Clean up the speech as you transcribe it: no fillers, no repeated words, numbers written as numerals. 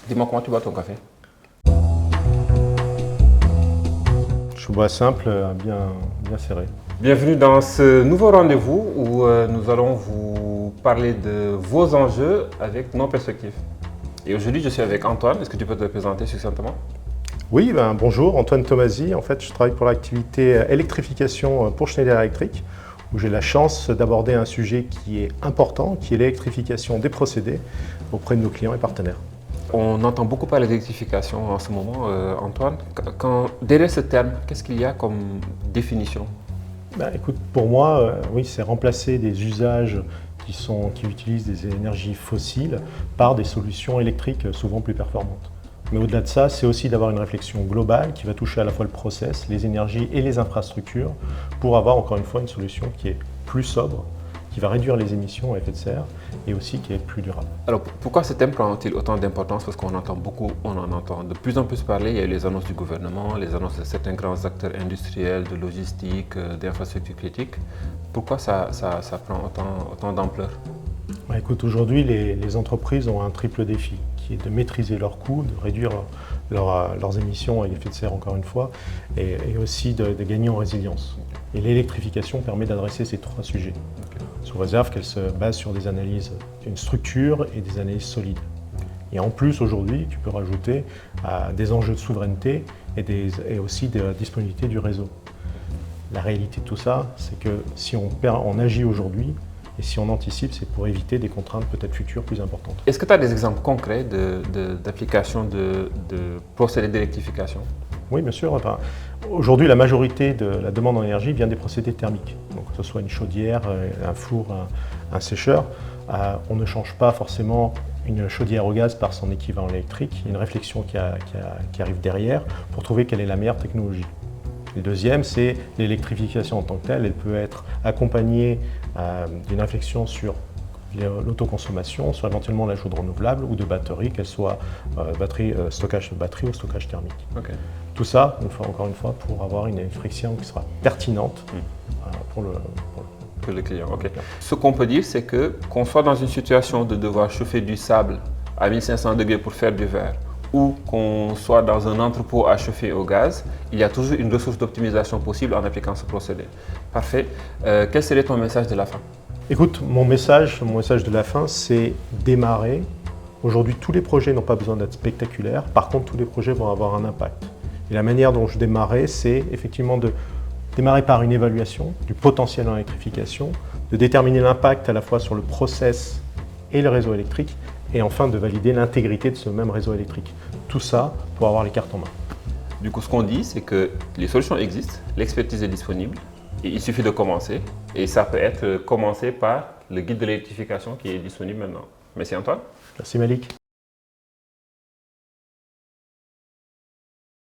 Dis-moi comment tu bois ton café? Je bois simple, bien serré. Bienvenue dans ce nouveau rendez-vous où nous allons vous parler de vos enjeux avec nos perspectives. Et aujourd'hui, je suis avec Antoine. Est-ce que tu peux te présenter succinctement? Oui, bonjour, Antoine Tomasi. En fait, je travaille pour l'activité électrification pour Schneider Electric, où j'ai la chance d'aborder un sujet qui est important, qui est l'électrification des procédés auprès de nos clients et partenaires. On entend beaucoup parler d'électrification en ce moment, Antoine. Derrière ce terme, qu'est-ce qu'il y a comme définition? Écoute, pour moi, oui, c'est remplacer des usages qui utilisent des énergies fossiles par des solutions électriques souvent plus performantes. Mais au-delà de ça, c'est aussi d'avoir une réflexion globale qui va toucher à la fois le process, les énergies et les infrastructures pour avoir encore une fois une solution qui est plus sobre, qui va réduire les émissions à effet de serre et aussi qui est plus durable. Alors pourquoi ce thème prend-il autant d'importance? Parce qu'on entend beaucoup, on en entend de plus en plus parler. Il y a eu les annonces du gouvernement, les annonces de certains grands acteurs industriels, de logistique, d'infrastructures critiques. Pourquoi ça prend autant d'ampleur? Écoute, aujourd'hui, les entreprises ont un triple défi qui est de maîtriser leurs coûts, de réduire leurs émissions à effet de serre encore une fois, et aussi de gagner en résilience. Et l'électrification permet d'adresser ces trois sujets, sous réserve qu'elle se base sur des analyses, une structure et des analyses solides. Et en plus, aujourd'hui, tu peux rajouter des enjeux de souveraineté et aussi de la disponibilité du réseau. La réalité de tout ça, c'est que si on agit aujourd'hui, et si on anticipe, c'est pour éviter des contraintes peut-être futures plus importantes. Est-ce que tu as des exemples concrets d'application de procédés d'électrification? Oui, bien sûr. Aujourd'hui, la majorité de la demande en énergie vient des procédés thermiques. Donc, que ce soit une chaudière, un four, un sécheur. On ne change pas forcément une chaudière au gaz par son équivalent électrique. Il y a une réflexion qui arrive derrière pour trouver quelle est la meilleure technologie. Le deuxième, c'est l'électrification en tant que telle. Elle peut être accompagnée d'une réflexion sur l'autoconsommation, soit éventuellement l'ajout de renouvelables ou de batteries, qu'elles soient stockage de batterie ou stockage thermique. Okay. Tout ça, encore une fois, pour avoir une réflexion qui sera pertinente pour le client. Okay. Ce qu'on peut dire, c'est qu'on soit dans une situation de devoir chauffer du sable à 1500 degrés pour faire du verre, ou qu'on soit dans un entrepôt à chauffer au gaz, il y a toujours une ressource d'optimisation possible en appliquant ce procédé. Parfait. Quel serait ton message de la fin? Écoute, mon message de la fin, c'est démarrer. Aujourd'hui, tous les projets n'ont pas besoin d'être spectaculaires. Par contre, tous les projets vont avoir un impact. Et la manière dont je démarrais, c'est effectivement de démarrer par une évaluation du potentiel en électrification, de déterminer l'impact à la fois sur le process et le réseau électrique, et enfin de valider l'intégrité de ce même réseau électrique. Tout ça pour avoir les cartes en main. Du coup, ce qu'on dit, c'est que les solutions existent, l'expertise est disponible, et il suffit de commencer. Et ça peut être commencé par le guide de l'électrification qui est disponible maintenant. Merci Antoine. Merci Malik.